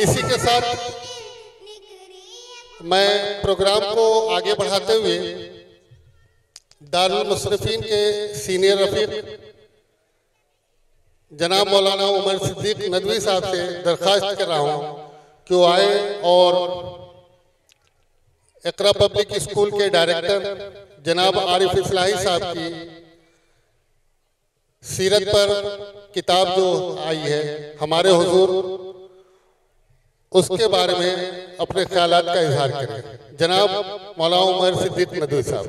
इसी के साथ मैं प्रोग्राम को आगे बढ़ाते हुए दारुल मुशर्रफीन के सीनियर रफीक जनाब मौलाना उमर सिद्दीक नदवी साहब से दरख्वास्त कर रहा हूँ कि वो आए और इकरा पब्लिक स्कूल के डायरेक्टर जनाब आरिफ इस्लाही साहब की सीरत पर किताब जो आई है हमारे हुजूर, उसके बारे में अपने ख्यालात का इजहार करें। जनाब मौलाना उमर सिद्दीक नदवी साहब।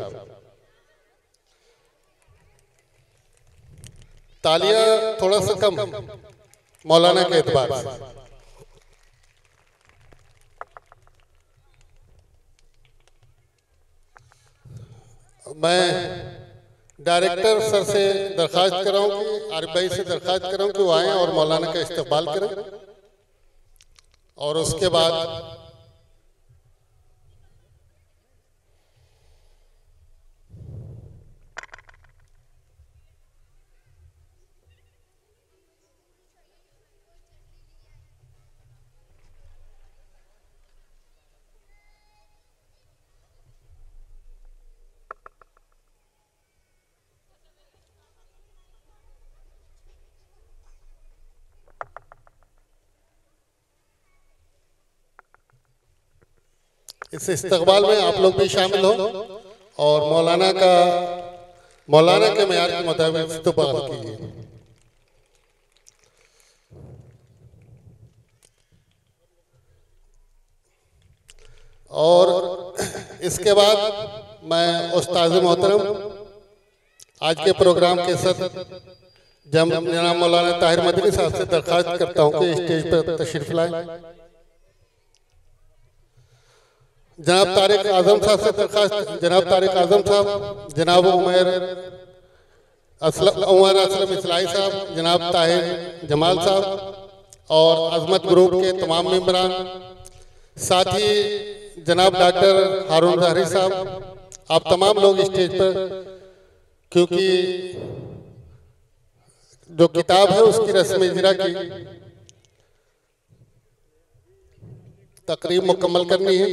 तालियां थोड़ा सा कम मौलाना के एतबार से। मैं डायरेक्टर सर से दरख्वास्त कर रहा हूँ कि आरिफ भाई से दरख्वास्त कर रहा हूँ कि वो आएँ और मौलाना का इस्तकबाल करें और उसके बाद इस इस्तकबाल में आप लोग भी शामिल हो और मौलाना के मेयार के मुताबिक इस्तकबाल कीजिए। और इसके बाद मैं उस्ताद मोहतरम आज के प्रोग्राम के सदर जनाब मौलाना ताहिर मदनी साहब से दरख्वास्त करता हूँ कि स्टेज पर तशरीफ लाएं। जनाब तारिक आजम साहब से दरख्वास्त, जनाब तारिक आजम साहब, जनाब उमर असलम इस्लाही साहब, जनाब ताहिर जमाल साहब और अजमत ग्रुप के तमाम मेंबरान, साथ ही जनाब डॉक्टर हारून जहरी साहब, आप तमाम लोग स्टेज पर, क्योंकि जो किताब है उसकी रस्म इजरा की तकरीब मुकम्मल करनी है।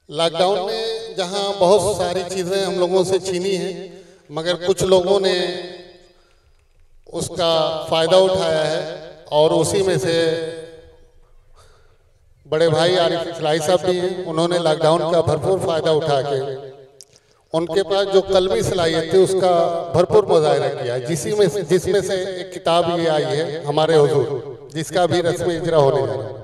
लॉकडाउन में जहां बहुत सारी चीज़ें हम लोगों से छीनी हैं, मगर कुछ लोगों ने उसका फ़ायदा उठाया है और उसी में से बड़े भाई आरिफ इस्लाही साहब भी हैं। उन्होंने लॉकडाउन का भरपूर फ़ायदा उठा के उनके पास जो कलमी सलाहियत थी उसका भरपूर मुजाहिरा किया, जिसमें से एक किताब ये आई है हमारे हुजूर, जिसका भी रस्म इजरा होने जा रहा है।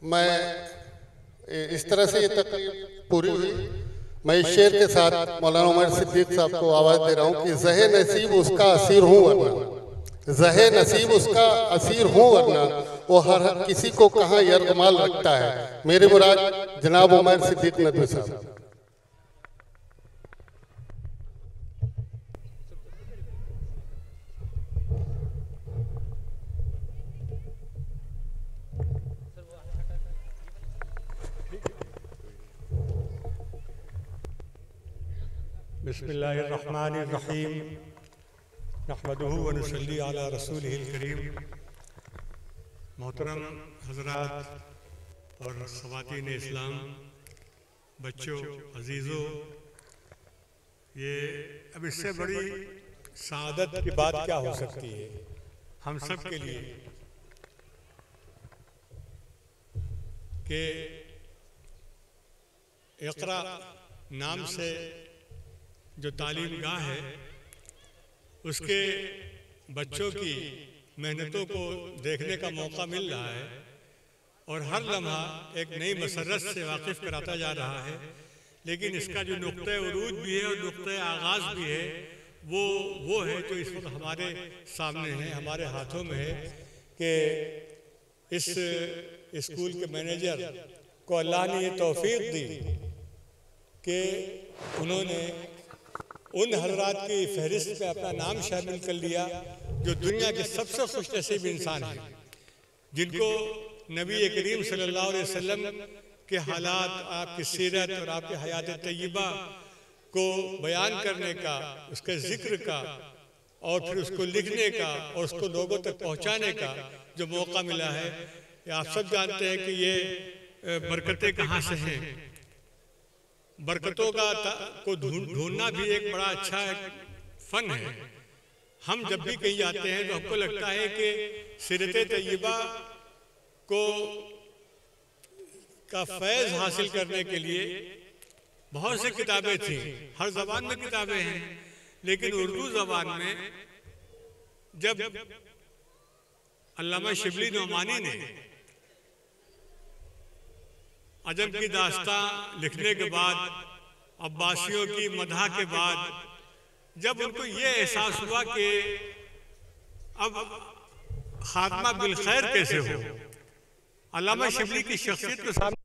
मैं इस तरह से ये तकरीब पूरी हुई। मैं इस शेर के साथ मौलाना उमर सिद्दीक साहब को आवाज़ दे रहा हूँ कि ज़हे नसीब उसका असीर हूँ वरना, ज़हे नसीब उसका असीर हूँ वरना, वो हर किसी को कहाँ यरगमाल रखता है। मेरे मुराद जनाब उमर सिद्दीक नदवी साहब। बिस्मिल्लाहिर्रहमानिर्रहीम नहमदुहु व नुसल्ली अला रसूलिहिल करीम। मोहतरम हज़रात और ख़वातीन इस्लाम, बच्चों, अजीज़ों, ये अब इससे बड़ी सआदत की बात क्या हो सकती है हम सब के लिए कि इक़रा नाम से जो तालीम गाह है उसके बच्चों की मेहनतों को देखने का मौका मिल रहा है और हर लम्हा एक नई मसरत से वाकिफ़ कराता जा रहा है। लेकिन इसका जो नुक्ते उरूज भी है और नुक्ते आगाज़ भी है वो है जो इस वक्त हमारे सामने है, हमारे हाथों में है कि इस स्कूल के मैनेजर को अल्लाह ने ये तौफीक दी कि उन्होंने उन हज़रात की फहरिस्त में अपना नाम शामिल कर लिया जो दुनिया के सबसे खुशनसीब इंसान हैं, जिनको नबी करीम सल्लल्लाहु अलैहि वसल्लम के हालात, आपकी सीरत और आपकी हयात तय्यबा को बयान करने का, उसके ज़िक्र का और फिर उसको लिखने का और उसको लोगों तक पहुँचाने का जो मौका मिला है। आप सब जानते हैं कि ये बरकतें कहाँ से हैं। बरकतों को ढूंढना भी एक बड़ा अच्छा एक फ़न है। हम जब भी कहीं जाते हैं तो हमको लगता है कि सीरत तय्यबा को का फैज़ हासिल करने के लिए बहुत सी किताबें थी, हर ज़बान में किताबें हैं, लेकिन उर्दू ज़बान में जब अल्लामा शिबली नोमानी ने अजम की दास्तां लिखने के बाद, अब्बासियों की मदह के बाद, जब उनको ये एहसास हुआ कि अब खात्मा बिलखैर कैसे हो, अल्लामा शिबली की शख्सियत के सामने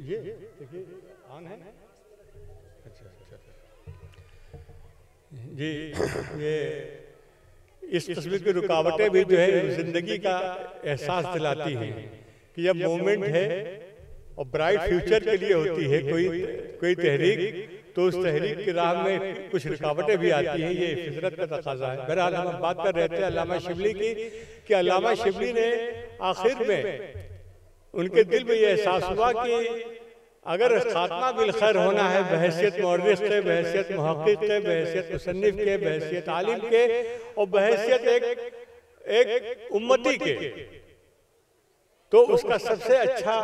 ये ऑन है। अच्छा अच्छा जी, ये इस तस्वीर की रुकावटें भी जो है जिंदगी का एहसास दिलाती हैं कि जब मोमेंट है और ब्राइट फ्यूचर के लिए होती है कोई तहरीक, तो उस तहरीक की राह में कुछ रुकावटें भी आती हैं। ये फितरत का तकाजा है। बहरहाल हम बात कर रहे थे अल्लामा शिबली की कि अल्लामा शिबली ने आखिर में उनके दिल में ये एहसास हुआ कि अगर खात्मा बिलखैर होना है बहैसियत मौर्रिख के, बहैसियत मुहक्किक के, बहैसियत मुसन्निफ के, बहैसियत आलिम के और बहैसियत एक उम्मती के, तो उसका सबसे अच्छा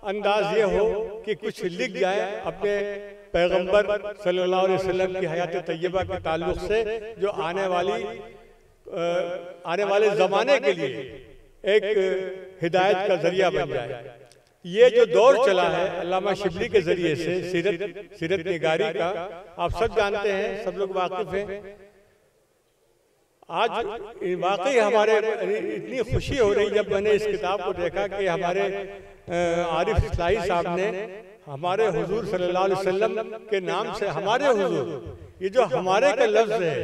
अंदाज ये हो कि कुछ लिख जाए अपने पैगंबर सल्लल्लाहु अलैहि वसल्लम की हयात तय्यबा के ताल्लुक से, जो आने वाली आने वाले ज़माने के लिए एक हिदायत का जरिया बन जाए। ये जो दौर चला है अल्लामा शिबली के जरिए से सीरत निगारी का, आप सब जानते हैं, सब लोग वाकिफ हैं। आज वाकई हमारे इतनी खुशी हो रही जब मैंने इस किताब को देखा कि हमारे आरिफ इस्लाही साहब ने हमारे हुजूर सल्लल्लाहु अलैहि वसल्लम के नाम से हमारे हुजूर, ये जो हमारे का लफ्ज है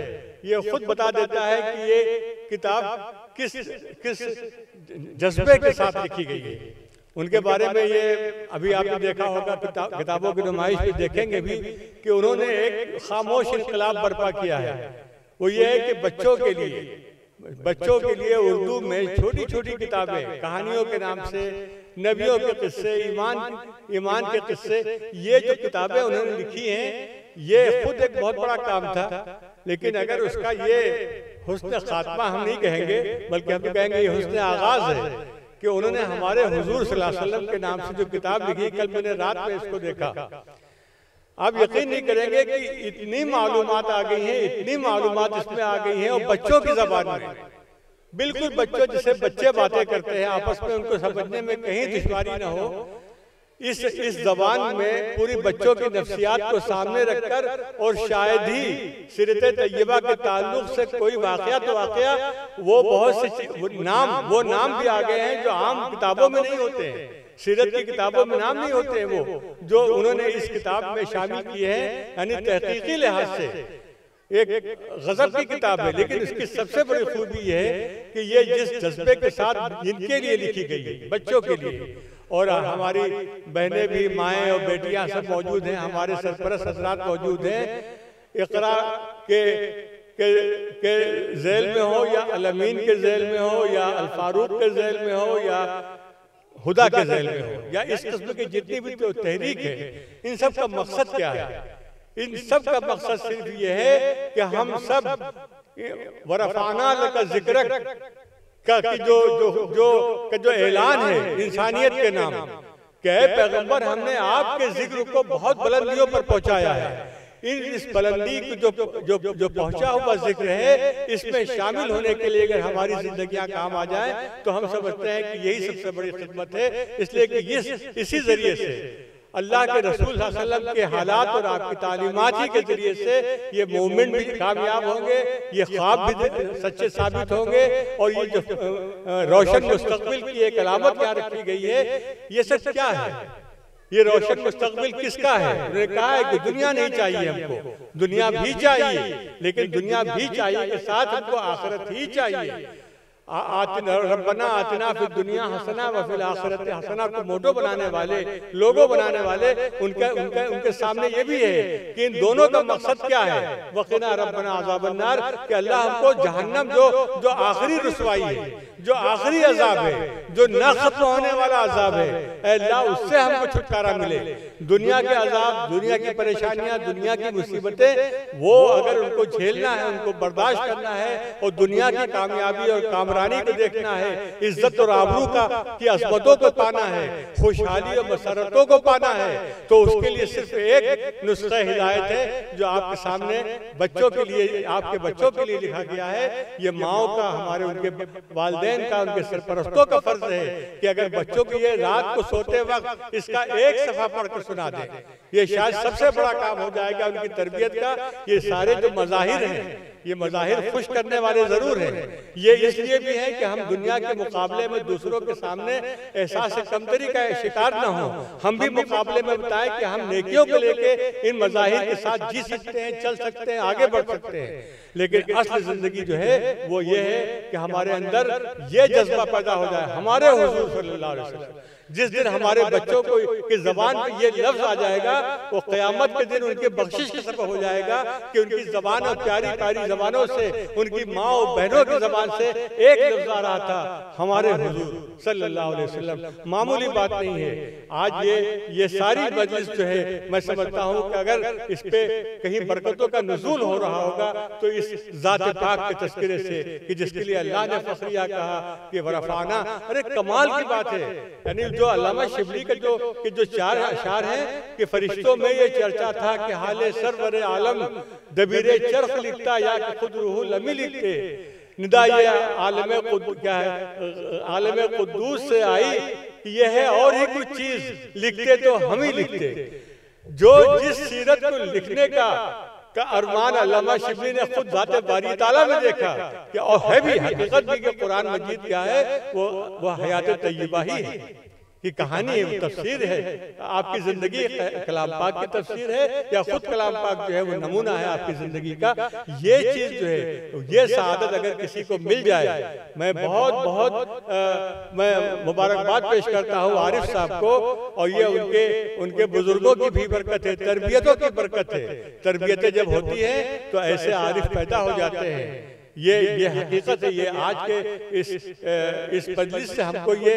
ये खुद बता देता है कि ये किताब किस जज्बे के साथ लिखी गई है। उनके बारे में ये अभी आपने देखा होगा, किताबों की नुमाइश भी देखेंगे भी कि उन्होंने एक खामोश इनकलाब बर्पा किया है। वो ये है कि बच्चों के लिए उर्दू में छोटी छोटी किताबें, कहानियों के नाम से, नबियों के किस्से, ईमान के किस्से, ये जो किताबें उन्होंने लिखी हैं ये खुद एक बहुत बड़ा काम था। लेकिन अगर उसका ये हुस्न खात्मा हम नहीं कहेंगे, बल्कि हम तो कहेंगे ये हुस्न आगाज है कि उन्होंने हमारे हुजूर सल्लल्लाहु अलैहि वसल्लम के नाम से जो किताब लिखी। कल मैंने रात में इसको देखा, आप यकीन नहीं करेंगे कि इतनी मालूमात आ गई हैं, इतनी मालूमात इसमें आ गई हैं, और बच्चों की ज़बान में, बिल्कुल बच्चों जैसे बच्चे बातें करते हैं आपस में, उनको समझने में कहीं दुश्वारी ना हो, इस जबान में पूरी बच्चों की नफ्सियात को सामने रखकर, और शायद ही सीरत तैयबा के ताल्लुक से कोई वाकया तो वाकया, वो बहुत से वो नाम भी आ गए हैं जो आम किताबों में नहीं होते हैं, सीरत की किताबों में नाम नहीं होते हैं, वो जो उन्होंने इस किताब में शामिल किए हैं। यानी तहकीकी लिहाज से एक गजब की किताब है। लेकिन इसकी सबसे बड़ी खूबी यह है कि ये जिस जज्बे के साथ जिनके लिए लिखी गई है, बच्चों के लिए, और हमारी बहनें भी, माएँ और बेटियां सब मौजूद हैं, हमारे सरपरस्त हज़रात मौजूद हैं, इक़रा के ज़ैल में हो, या अलमीन के ज़ैल में हो, या अल फारूक के ज़ैल में हो, या हुदा के ज़ैल में हो, या इस किस्म की जितनी भी तो तहरीक है, इन सब का मकसद क्या है? इन सब का मकसद सिर्फ ये है कि हम सब वरफ़ाना लका ज़िक्रक का जो ऐलान है इंसानियत के नाम के पैगंबर, हमने आपके जिक्र को बहुत बुलंदियों पर पहुंचाया है। इस बुलंदी को जो पहुंचा हुआ जिक्र है, इसमें शामिल होने के लिए अगर हमारी जिंदगियां काम आ जाए तो हम समझते हैं कि यही सबसे बड़ी खिदमत है। इसलिए कि इसी जरिए से अल्लाह के रसूल सल्लल्लाहु अलैहि वसल्लम के हालात और आपकी तालीमात ही के जरिए से ये मूवमेंट भी कामयाब होंगे, ये ख्वाब भी सच्चे साबित होंगे, और ये जो रोशन मुस्तकबिल की एक अलामत क्या रखी गई है, ये सब क्या है? ये रोशन मुस्तकबिल किसका है? उन्होंने कहा है कि दुनिया नहीं चाहिए हमको, दुनिया भी चाहिए, लेकिन दुनिया भी चाहिए के साथ हमको आखिरत ही चाहिए। रब्बना आतिना फिद दुनिया हसना व फिल आखिरति हसना को मोटो बनाने वाले, लोगो बनाने वाले, उनके सामने ये भी है कि इन दोनों का मकसद क्या है? वक़िना रब्बना अज़ाबन नार, कि अल्लाह हमको जहन्नम जो आखिरी रुसवाई है, जो आखिरी अजाब है, जो न खत्म होने वाला अजाब है, अल्लाह उससे हमको छुटकारा मिले। दुनिया के अजाब, दुनिया की परेशानियां, दुनिया की मुसीबतें, वो अगर उनको झेलना है, उनको बर्दाश्त करना है, और दुनिया की कामयाबी और कामरानी को देखना है, इज्जत और आबरू की अज़मतों को पाना है, खुशहाली और मसरतों को पाना है, तो उसके लिए सिर्फ एक नुस्खा हिदायत है जो आपके सामने बच्चों के लिए, आपके बच्चों के लिए लिखा गया है। ये माओ का, हमारे उनके वालिदैन का, उनके सरपरस्तों का फर्ज है कि अगर बच्चों को ये रात को सोते वक्त इसका एक सफा पढ़कर सुना दे, ये शायद सबसे बड़ा काम हो जाएगा उनकी तरबियत का। ये सारे जो मज़ाहिर हैं, ये मज़ाहिर खुश करने वाले जरूर हैं, ये इसलिए भी है कि हम दुनिया के मुकाबले में दूसरों के सामने एहसास कमतरी का शिकार न हो, हम भी मुकाबले में बताएं कि हम नेकियों को लेके इन मज़ाहिर के साथ जी सकते हैं, चल सकते हैं, आगे बढ़ सकते हैं। लेकिन असल जिंदगी जो है वो ये है कि हमारे अंदर ये जज्बा पैदा हो जाए। हमारे हुजूर सल्लल्लाहु अलैहि वसल्लम जिस दिन हमारे बच्चों को की जबान पे ये लफ्ज आ जाएगा, वो क़यामत के दिन उनके बख्शिश का सबब हो जाएगा कि उनकी जबान और प्यारी प्यारी जबानों से, उनकी माँ और बहनों की जबान से एक लफ्ज आ रहा था, हमारे हुजूर सल्लल्लाहु अलैहि वसल्लम। मामूली बात नहीं है। आज ये सारी मजलिस जो है, मैं समझता हूँ कि अगर इस पे कहीं बरकतों का नुज़ूल हो रहा होगा तो इस ज़ात पाक के तज़किरे से, कि जिसके लिए अल्लाह ने फ़ख्रिया कहा कि वरफ़ाना, अरे कमाल की बात है। यानी जो अल्लामा शिबली के जो चार अशार हैं कि फरिश्तों में ये चर्चा था कि हाले सरवर आलम दबीरे चरख लिखता या कि खुद रूहुल अमी लिखते, निदा ये क्या है, आलम कुद्दूस से आई कि यह है और ही कुछ चीज, लिखते तो हम ही लिखते। जो जिस सीरत को लिखने का अरमान अल्लामा शिबली ने खुद ज़ाते बारी ताला में देखा कि और है भी हकीकत भी कि कुरान मजीद क्या है, वो हयात तय्यबा ही है की कहानी है, वो तफसीर है। आपकी जिंदगी कलाम पाक की तफसीर है या खुद कलाम पाक जो है वो नमूना है आपकी जिंदगी का। ये चीज जो है, ये सआदत अगर किसी को मिल जाए, मैं बहुत मैं मुबारकबाद पेश करता हूँ आरिफ साहब को। और ये उनके बुजुर्गों की भी बरकत है, तरबियतों की बरकत है। तरबियतें जब होती हैं तो ऐसे आरिफ पैदा हो जाते हैं। ये हकीकत है। ये आज के इस मजलिस से हमको ये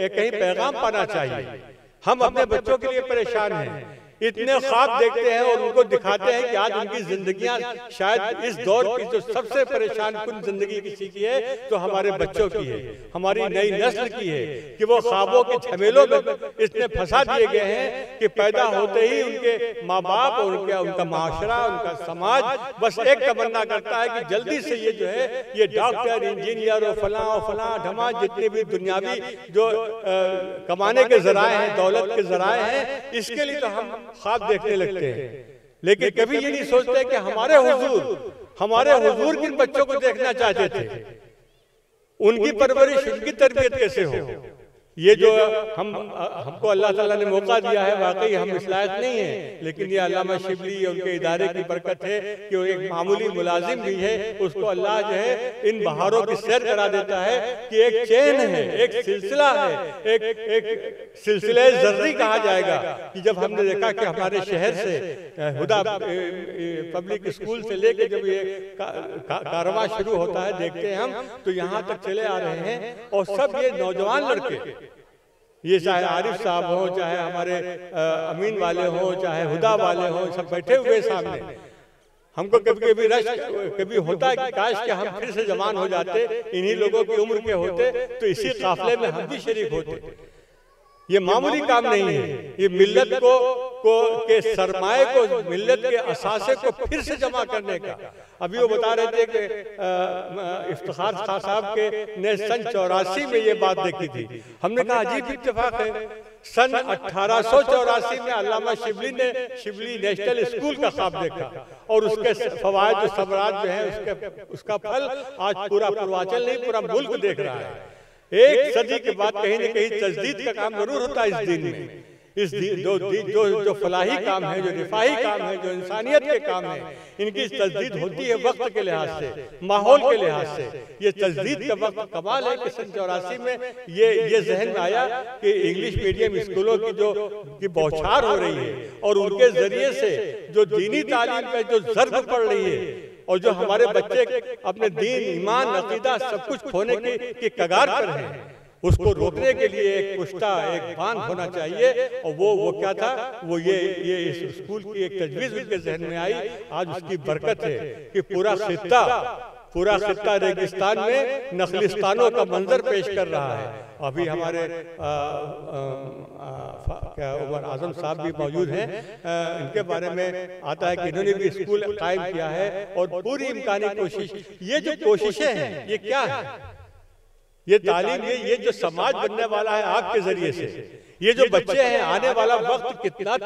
कहीं पैगाम पाना चाहिए। हम अपने बच्चों के लिए परेशान हैं, इतने ख्वाब देखते हैं और उनको दिखाते हैं कि आज उनकी जिंदगियां शायद इस दौर की जो सबसे परेशान कुन जिंदगी किसी की है तो हमारे बच्चों की है, हमारी नई नस्ल की है कि वो ख्वाबों के झमेलों में इतने फंसा दिए गए हैं कि पैदा होते ही उनके माँ बाप और उनका माशरा, उनका समाज बस एक तमन्ना करता है कि जल्दी से ये जो है ये डॉक्टर, इंजीनियर और फलां ढमा जितने भी दुनियावी जो कमाने के जराए हैं, दौलत के जराए हैं, इसके लिए तो हम ख्वाब देखने लगते हैं। लेकिन कभी ये नहीं सोचते कि हमारे हुजूर किन बच्चों को देखना चाहते थे, उनकी परवरिश, उनकी तरबियत कैसे हो। ये जो हमको अल्लाह ताला ने मौका दिया है, वाकई हम इस लायक नहीं है, लेकिन ये अल्लामा शिबली उनके इदारे की बरकत है कि वो एक मामूली मुलाजिम भी है, उसको अल्लाह जो है इन बहारों की सैर करा देता है कि एक चेन है, एक सिलसिला है, एक सिलसिले जर्री कहा जाएगा। कि जब हमने देखा कि हमारे शहर से हुदा पब्लिक स्कूल से लेके जब ये कारवां शुरू होता है, देखते हैं हम तो यहाँ तक चले आ रहे हैं और सब ये नौजवान लड़के, ये चाहे आरिफ साहब हो, चाहे हमारे अमीन वाले हो, चाहे हुदा वाले हो, सब बैठे हुए सामने। हमको कभी रश कभी होता है कि काश कि हम फिर से जवान हो जाते, इन्हीं लोगों की उम्र के होते तो इसी काफले में हम भी शरीक होते। ये मामूली काम नहीं है, ये मिल्लत के सरमाए को, मिल्लत के असासे को फिर से जमा करने का। अभी वो बता रहे थे कि इफ्तिखार खान साहब के ने सन 84 में ये बात देखी थी। हमने कहा अजीब इत्तेफाक है, सन 1884 में अल्लामा शिबली नेशनल स्कूल का ख्वाब देखा और उसके फवायद जो सबरात जो है उसका फल आज पूरा पूर्वांचल नहीं, पूरा मुल्क देख रहा है। एक सदी के बाद कहीं न कहीं तजदीद का काम जरूर होता है इस दिन में। इस जो फलाही काम है, जो रिफाही काम है, जो इंसानियत के काम है, इनकी तजदीद होती है वक्त के लिहाज से, माहौल के लिहाज से। ये तजदीद का वक्त कमाल है कि सन 84 में ये जहन में आया कि इंग्लिश मीडियम स्कूलों की बौछार हो रही है और उनके जरिए से जो दीनी तालीम पे जो ज़र्ब पड़ रही है और जो हमारे बच्चे अपने दीन, ईमान, अकीदा सब कुछ खोने की कगार पर हैं, उसको रोकने के लिए एक पुश्ता, एक बांध होना चाहिए। और वो क्या था, वो ये इस स्कूल की एक तजवीज़ उनके जहन में आई। आज उसकी बरकत है कि पूरा खित्ता रेगिस्तान में नखलिस्तानों का मंजर पेश कर रहा है। अभी हमारे क्या उमर आजम साहब भी मौजूद हैं, इनके बारे में आता है कि इन्होंने भी स्कूल कायम किया है और पूरी इम्कानी कोशिश। ये जो कोशिशें हैं ये क्या है, ये तालीम, ये जो समाज बनने वाला है आपके जरिए से, ये जो बच्चे हैं, आने वाला वक्त कितना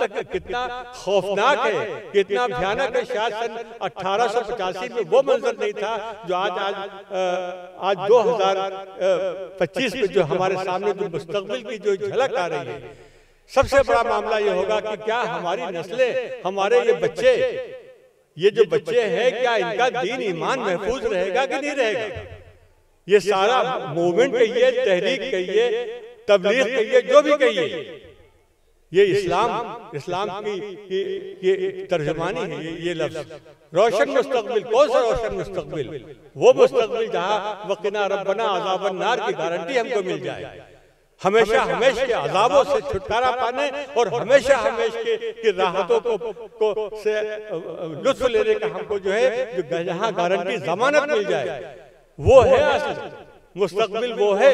खौफनाक है, कितना भयानक है। शायद सन 1885 में वो मंजर नहीं था जो आज 2025 में जो हमारे सामने जो मुस्तकबिल की जो झलक आ रही है। सबसे बड़ा मामला ये होगा कि क्या हमारी नस्लें, हमारे ये जो बच्चे हैं, क्या इनका दीन ईमान महफूज रहेगा कि नहीं रहेगा। ये सारा मूवमेंट कहिए, तहरीक कहिए, तबलीग कहिए, जो भी कहिए, ये इस्लाम की तर्जमानी है। ये लफ्ज रोशन मुस्तकबिल, कौन सा रोशन मुस्तकबिल? वो मुस्तकबिल जहाँ वक़िना रब्बना अज़ाबन नार की गारंटी हमको मिल जाए, हमेशा के अज़ाबों से छुटकारा पाने और हमेशा की राहतों को से लुत्फ लेने का हमको जो है, जो जहाँ गारंटी जमानत मिल जाए, वो है असल मुस्तकबिल, वो है।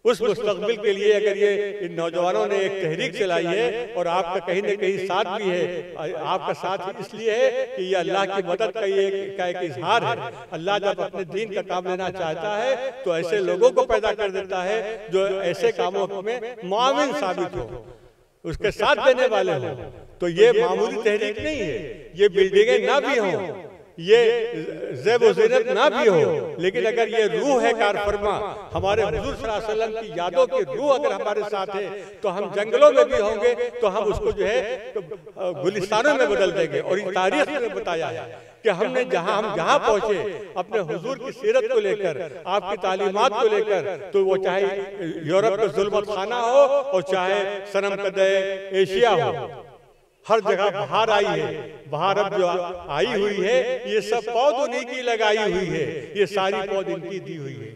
उस मुस्तकबिल के लिए अगर ये इन नौजवानों ने एक तहरीक चलाई है और आपका कहीं न कहीं साथ भी है, आपका साथ इसलिए है कि ये अल्लाह की मदद का एक इजहार है। अल्लाह जब अपने दीन का काम लेना चाहता है तो ऐसे लोगों को पैदा कर देता है जो ऐसे कामों में मुआविन साबित हो, उसके साथ देने वाले हो। तो ये मामूली तहरीक नहीं है, ये बिल्डिंगें ना भी हों, ये ज़ेब व ज़ीनत ना भी हो, लेकिन अगर ये रूह है कार फरमा, हमारे हुजूर सल्लल्लाहु अलैहि वसल्लम की यादों की रूह अगर हमारे साथ है तो हम जंगलों में भी होंगे तो हम उसको जो है गुलिस्तानों में बदल देंगे। और इस तारीख में बताया है कि हमने हम जहाँ पहुँचे अपने हुजूर की सीरत को लेकर, आपकी तालीमात को लेकर, तो वो चाहे यूरोप का जुल्मत खाना हो और चाहे सनम कदे एशिया हो, हर जगह बाहर आई है। बाहर अब जो आई हुई है ये सब पौध उन्हीं की लगाई हुई है, ये सारी पौध इनकी दी हुई है।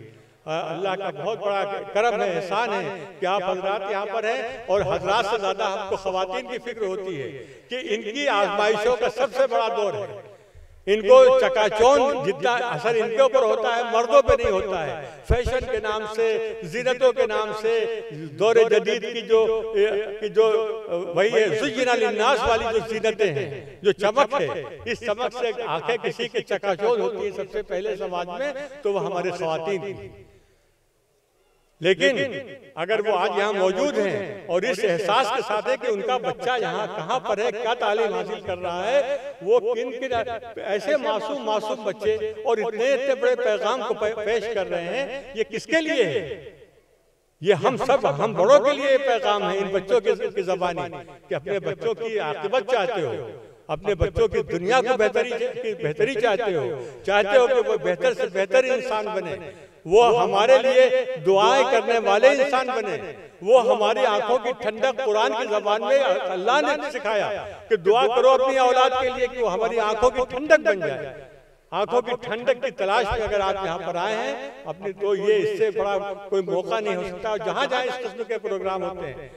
अल्लाह का बहुत बड़ा करम है, एहसान है कि आप हजरात यहाँ पर हैं और हजरात से ज्यादा हमको खवातीन की फिक्र होती है कि इनकी आजमाइशों का सबसे बड़ा दौर है। इनको चकाचौंध जितना असर इनके ऊपर होता है मर्दों पे नहीं होता है। फैशन के नाम से, ज़ीनतों के नाम से, दौरे जदीद की जो वही है ज़ुय्यिना लिन्नास वाली जो ज़ीनतें हैं, जो चमक है, इस चमक से आंखें किसी के चकाचौंध होती है सबसे पहले समाज में, तो वो हमारे ख़वातीन थी। लेकिन अगर वो आज यहाँ मौजूद हैं और इस एहसास के साथ है कि उनका बच्चा यहाँ कहाँ पर है, क्या तालीम हासिल कर रहा है, वो किन ऐसे मासूम बच्चे और इतने बड़े पैगाम को पेश कर रहे हैं, ये किसके लिए है? ये हम बड़ों के लिए पैगाम है इन बच्चों की ज़बानी कि अपने बच्चों की आक़िबत चाहते हो, अपने बच्चों की दुनिया को बेहतरी चाहते हो कि वो बेहतर से बेहतर इंसान बने, वो हमारे लिए दुआएं करने वाले इंसान बने, वो हमारी आंखों की ठंडक कुरान की ज़बान में अल्लाह ने सिखाया कि दुआ करो अपनी औलाद के लिए कि वो हमारी आंखों की ठंडक बन जाए। आंखों की ठंडक की तलाश में अगर आप यहाँ पर आए हैं अपनी, तो ये इससे बड़ा कोई मौका नहीं हो सकता। जहाँ जहाँ इस किस्म के प्रोग्राम होते हैं,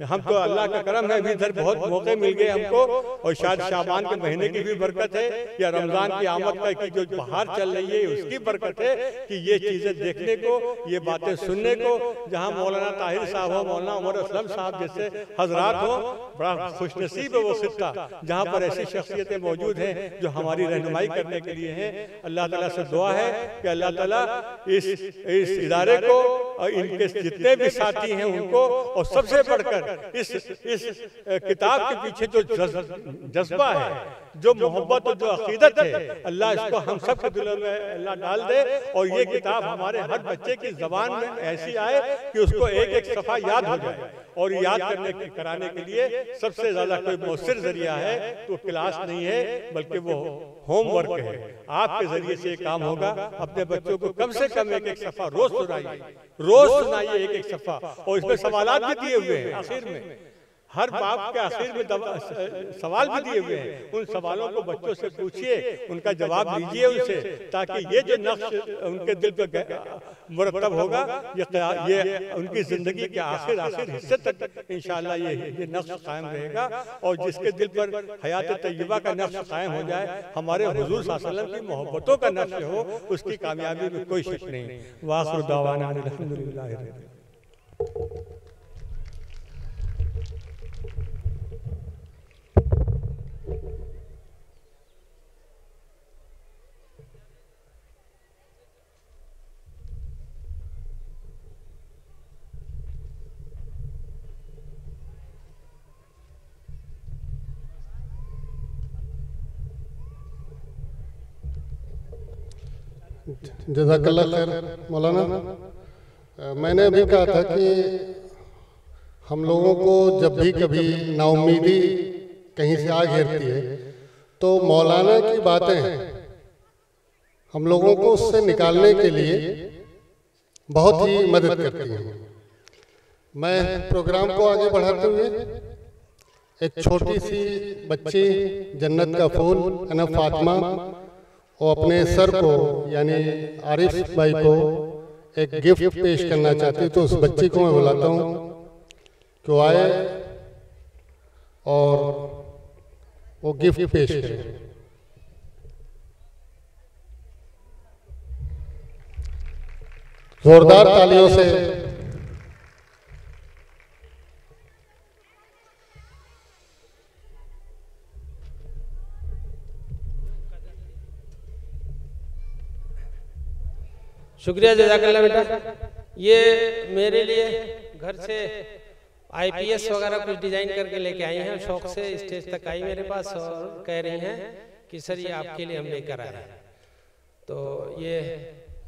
हम तो अल्लाह का करम है, अभी इधर बहुत मौके मिल गए हमको, और शायद शाबान के महीने की भी बरकत है या रमजान की आमद का की जो बाहर चल रही है उसकी बरकत है कि ये चीजें देखने को, ये बातें सुनने को, जहाँ मौलाना ताहिर साहब हो, मौलाना उमर असलम साहब जैसे हजरात हो, बड़ा खुशनसीब है वो खित्ता जहाँ पर ऐसी शख्सियतें मौजूद हैं जो हमारी रहनुमाई करने के लिए हैं। अल्लाह ताला से दुआ है कि अल्लाह ताला इस इदारे को और इनके जितने भी साथी हैं उनको, और सबसे बढ़कर इस किताब के पीछे जो जज्बा है, जो मोहब्बत और जो अकीदत है, अल्लाह इसको हम सब के दिलों में अल्लाह डाल दे, और ये किताब हमारे हर बच्चे की जबान में ऐसी आए कि उसको एक एक सफ़ा याद हो जाए। और याद कराने के लिए सबसे ज्यादा कोई मौसर जरिया है तो क्लास नहीं है, बल्कि वो होमवर्क है। आपके जरिए से काम होगा। अपने बच्चों को कम से कम एक एक सफ़ा रोज सुनाइए एक एक सफ़ा, और इसमें सवालात भी दिए हुए हैं आखिर में, हर बाप के आखिर में सवाल भी दिए हुए हैं। उन सवालों को बच्चों से पूछिए, उनका जवाब लीजिए उनसे, ताकि ये जो नक्श उनके दिल पर मुरतब होगा, ये उनकी जिंदगी के आखिर हिस्से तक इंशाअल्लाह ये नक्श कायम रहेगा। और जिसके दिल पर हयात तय्यबा का नक्श कायम हो जाए, हमारे हुजूर सल्लल्लाहु अलैहि वसल्लम की मोहब्बतों का नक्श हो, उसकी कामयाबी में कोई शक नहीं। वाखिर दावाना अल्हम्दुलिल्लाह। जज़ाकल्लाह खैर मौलाना। मैंने अभी कहा था कि हम लोगों को जब भी कभी नाउम्मीदी कहीं से आ घेरती है तो मौलाना की बातें हम लोगों को उससे निकालने के लिए बहुत ही मदद करती हैं। मैं प्रोग्राम को आगे बढ़ाते हुए एक छोटी सी बच्ची जन्नत का फूल अना फातिमा वो अपने सर को यानी आरिफ भाई को एक गिफ्ट पेश करना चाहती है, तो उस बच्ची को मैं बुलाता हूँ कि वो आए और वो गिफ्ट पेश करें। जोरदार तालियों से शुक्रिया जज़ाकल्लाह बेटा। ये मेरे लिए घर से IPS वगैरह कुछ डिजाइन करके लेके आई हैं, शौक से स्टेज तक आई मेरे पास और कह रही हैं कि सर ये आपके लिए हम लेकर आए हैं। तो ये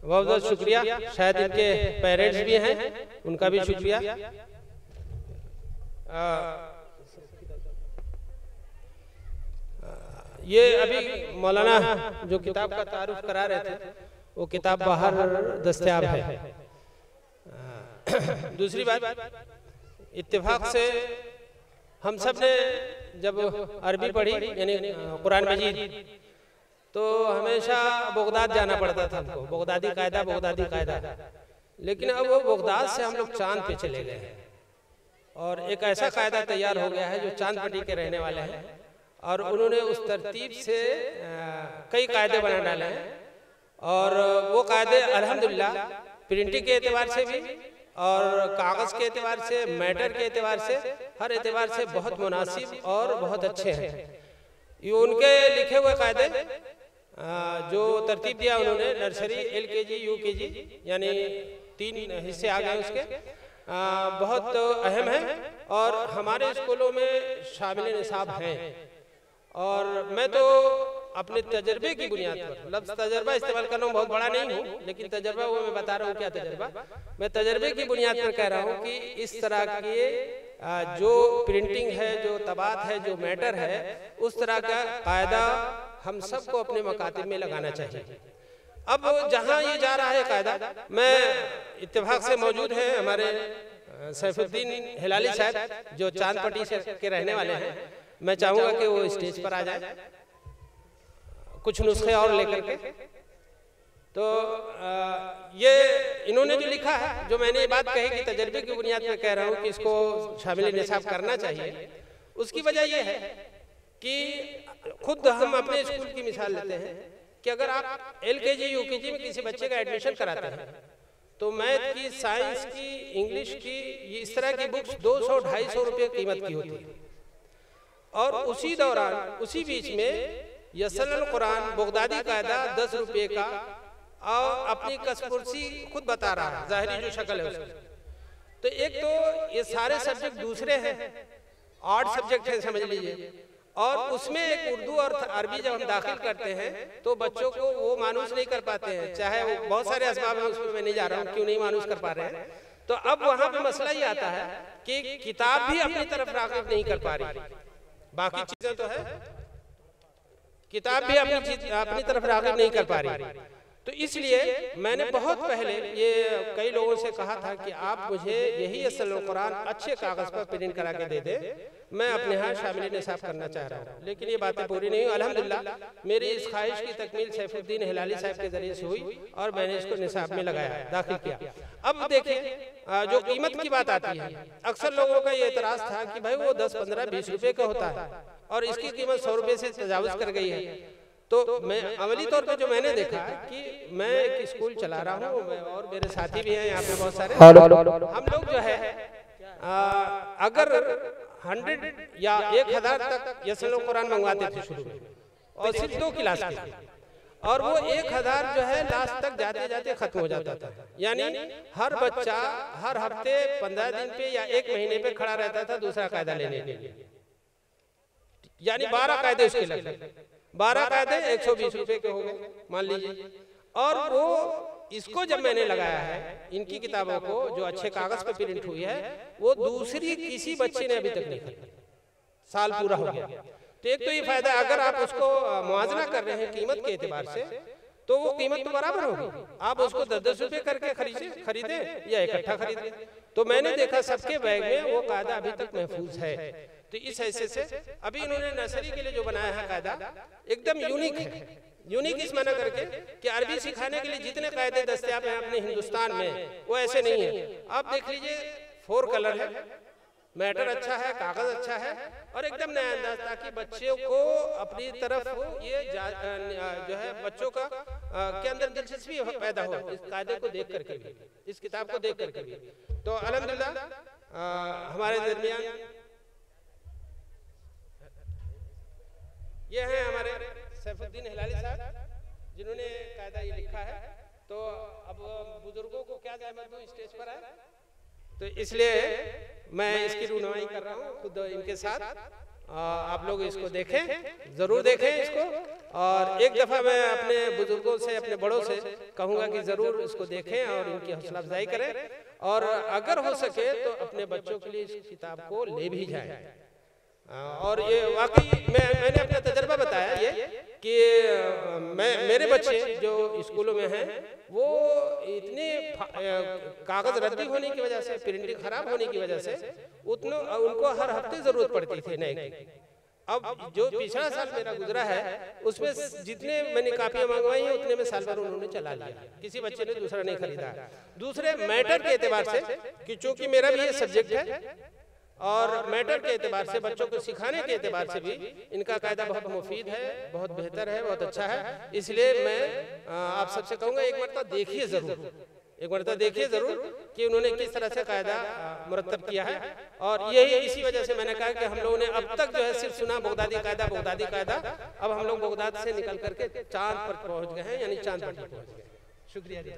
बहुत बहुत शुक्रिया। शायद इनके पेरेंट्स भी हैं, उनका भी शुक्रिया। ये अभी मौलाना जो किताब का तारुफ करा रहे थे वो किताब बाहर दस्तयाब है। दूसरी बात, इत्तेफाक से हम सब ने जब अरबी पढ़ी यानी कुरान मजीद, तो हमेशा बगदाद जाना पड़ता था हमको, बगदादी कायदा। लेकिन अब वो बगदाद से हम लोग चांद पे चले गए हैं और एक ऐसा कायदा तैयार हो गया है जो चांद पट्टी के रहने वाले हैं, और उन्होंने उस तरतीब से कई कायदे बना डाले हैं। और वो कायदे अल्हम्दुलिल्लाह प्रिंटिंग के एतबार से भी और कागज़ के एतबार से, मैटर के एतबार से, हर एतबार से बहुत मुनासिब और बहुत अच्छे हैं। ये उनके लिखे हुए कायदे जो तरतीब दिया उन्होंने, नर्सरी, LKG, UKG यानी 3 हिस्से आ गए उसके, बहुत अहम है और हमारे स्कूलों में शामिल निसाब हैं। और मैं तो अपने तजर्बे की बुनियाद पर, लफ्ज़ तजर्बा इस्तेमाल करना बहुत बड़ा नहीं हूँ, लेकिन तजर्बा वो मैं बता रहा हूँ क्या तजर्बा, मैं तजर्बे की बुनियाद पर कह रहा हूँ कि इस तरह की जो प्रिंटिंग है, जो तबात है, जो मैटर है, उस तरह का कायदा हम सबको अपने मकातिब में लगाना चाहिए। अब जहाँ ये जा रहा है कायदा, मैं इत्तेफाक से मौजूद है हमारे सैफुद्दीन हिलाली साहब जो चांद पट्टी से के रहने वाले हैं, मैं चाहूँगा कि वो स्टेज पर आ जाए कुछ नुस्खे और लेकर के। तो ये इन्होंने जो लिखा है, जो मैंने ये बात कही कि तजर्बे की बुनियाद पर कह रहा हूँ कि इसको शामिल निसाब करना चाहिए, उसकी वजह यह है कि खुद हम अपने स्कूल की मिसाल लेते हैं कि अगर आप LKG, UKG में किसी बच्चे का एडमिशन कराते हैं तो मैथ की, साइंस की, इंग्लिश की, इस तरह की बुक्स 200-250 रुपये कीमत की होती है। और उसी दौरान, उसी बीच में यसलुल कुरान बगदादी कायदा 10 रुपये का और अपनी कसपुरसी खुद बता रहा है, ज़ाहिरी जो शक्ल है उसकी। तो एक तो ये सारे सब्जेक्ट दूसरे हैं, 8 सब्जेक्ट हैं समझ लीजिए, और उसमें एक उर्दू और अरबी जब हम दाखिल करते हैं तो बच्चों को वो मानूस नहीं कर पाते हैं, चाहे वो बहुत सारे असबाब हैं, उसमें मैं नहीं जा रहा हूँ क्यों नहीं मानूस कर पा रहे हैं। तो अब वहाँ पे मसला ये आता है कि किताब भी अपनी तरफ राग़िब नहीं कर पा रही, बाकी चीजें तो है, किताब भी अपनी तरफ राग़िब नहीं कर पा रही। तो इसलिए मैंने बहुत पहले ये कई लोगों से कहा था कि आप मुझे यही यसलुल कुरान अच्छे कागज़ पर प्रिंट करा के दे दे, मैं अपने यहाँ शामिल निसाब करना चाह रहा हूँ, लेकिन ये बातें पूरी नहीं हुई। अल्हम्दुलिल्लाह मेरी इस ख्वाहिश की तकमील सैफुद्दीन हिलाली साहब के जरिए से हुई और मैंने इसको निसाब में लगाया, दाखिल किया। अब देखिए जो कीमत की बात आती है, अक्सर लोगों का ये एतराज़ था कि भाई वो 10, 15, 20 रुपये का होता है और इसकी कीमत 100 रुपये से तजावुज़ कर गई है। तो मैं अमली तौर पे जो मैंने देखा कि मैं एक स्कूल चला रहा हूँ, मैं और मेरे साथी भी हैं यहाँ पे बहुत सारे, हम लोग जो है अगर 100 या 1000 तक यसलुल कुरान मंगवाते थे शुरू में, और सिर्फ 2 क्लास के, और वो 1000 जो है लास्ट तक जाते जाते खत्म हो जाता था। यानी हर बच्चा हर हफ्ते 15 दिन पे या 1 महीने पे खड़ा रहता था दूसरा कायदा लेने के लिए, यानी 12 कायदे उसके लगे, 12 कायदे 120 रुपये के हो गए मान लीजिए। और वो इसको जब मैंने लगाया है, इनकी किताबों को जो अच्छे कागज पे प्रिंट हुई है, वो दूसरी किसी बच्चे ने अभी तक नहीं खरीदी, साल पूरा हो गया। तो एक तो ये फायदा, अगर आप उसको मुआवजा कर रहे हैं कीमत के एतबार से, तो वो कीमत तो बराबर होगी, आप उसको 10-10 रुपये करके खरीदे या इकट्ठा खरीदे। तो मैंने देखा सबके बैग में वो कायदा अभी तक महफूज है। तो इस हैसियत से अभी इन्होंने नर्सरी के लिए जो बनाया है कायदा एकदम यूनिक है। यूनिक इस माना करके कि अरबी सिखाने के लिए जितने कायदे दस्तयाब हैं अपने हिंदुस्तान में, वो ऐसे नहीं है। आप देख लीजिए 4 कलर है, मैटर अच्छा है, कागज अच्छा है और एकदम नया अंदाज, ताकि बच्चों को अपनी तरफ ये जो है बच्चों का के अंदर दिलचस्पी पैदा हो इस कायदे को देख करके भी, इस किताब को देख करके भी। तो अल्हम्दुलिल्लाह हमारे दरमियान ये हैं हमारे सैफुद्दीन हिलाली साहब, जिन्होंने कायदा ये लिखा है। तो अब बुजुर्गों को क्या जहमत दूं, स्टेज पर आए, तो इसलिए मैं इसकी रुनमाई कर रहा हूँ खुद इनके साथ। आप लोग इसको देखें, जरूर देखें इसको, और एक दफा मैं अपने बुजुर्गों से, अपने बड़ों से कहूँगा कि जरूर इसको देखें और इनकी हौसला अफजाई करें, और अगर हो सके तो अपने बच्चों के लिए इस किताब को ले भी जाएं। और ये वाकई मैंने अपना तजर्बा बताया ये कि मेरे बच्चे जो स्कूलों में हैं वो इतने कागज रद्दी होने की वजह से, प्रिंटिंग खराब होने की वजह से उनको हर हफ्ते जरूरत पड़ती थी नए। अब जो पिछला साल मेरा गुजरा है उसमें जितने मैंने कापियां मंगवाई हैं उतने में साल भर उन्होंने चला लिया, किसी बच्चे ने दूसरा नहीं खरीदा। दूसरे मैटर के एतबार से कि चूंकि मेरा भी ये सब्जेक्ट है और मैटर के एतबार से, बच्चों को सिखाने के एतबार से भी इनका कायदा बहुत मुफीद है, बहुत बेहतर है, बहुत अच्छा है। इसलिए मैं आप सबसे कहूँगा एक मरतबा देखिए जरूर, एक मरतबा देखिए जरूर कि उन्होंने किस तरह से कायदा मुरत्तब किया है। और यही इसी वजह से मैंने कहा कि हम लोगों ने अब तक जो है सिर्फ सुना बगदादी कायदा, बगदादी कायदा। अब हम लोग बगदाद से निकल करके चांद पर पहुंच गए हैं, यानी चांद पर पहुंच गए। शुक्रिया जी।